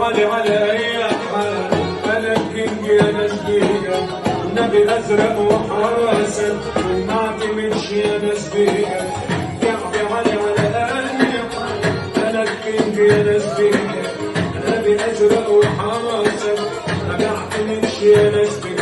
علي على اي حال، انا الكينج يا ناس بيا، النبي ازرق وحسن وما اعتمدش يا ناس بيا، كعبي علي على اي حال، انا الكينج يا ناس بيا، النبي ازرق وحسن ما بعتمدش يا ناس بيا.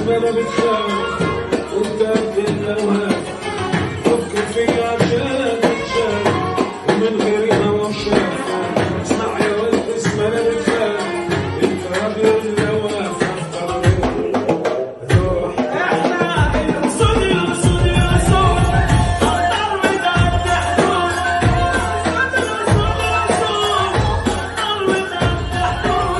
انا بتخاف وانت بتتلوى، فكر فيا عشان تتشاف ومن غيري هوا شاف، اسمع يا ولد اسم انا بتخاف، انت راجل اللوى فاختار روح. احنا الاسود الاسود الاسود اقدر وتعدي حدود، الاسود الاسود اقدر وتعدي حدود،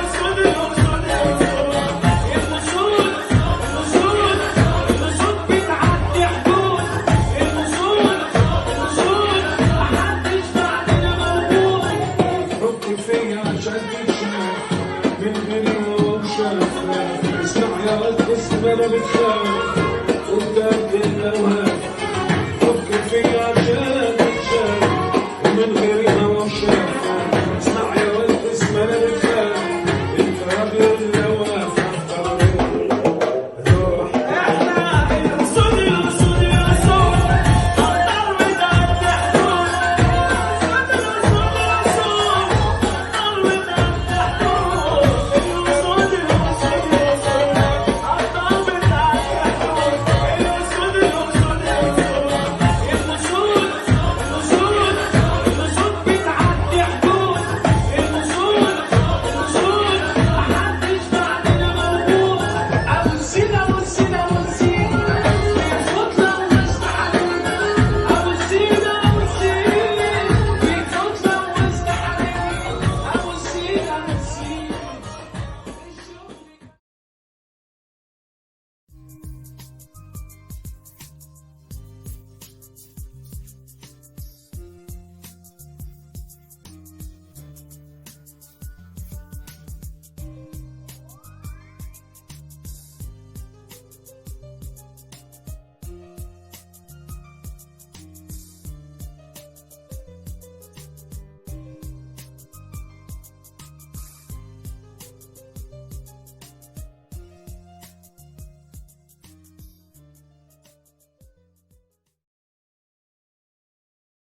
الاسود الاسود اسمع يا ولد اسم انا بتخاف وانت بتتلوى.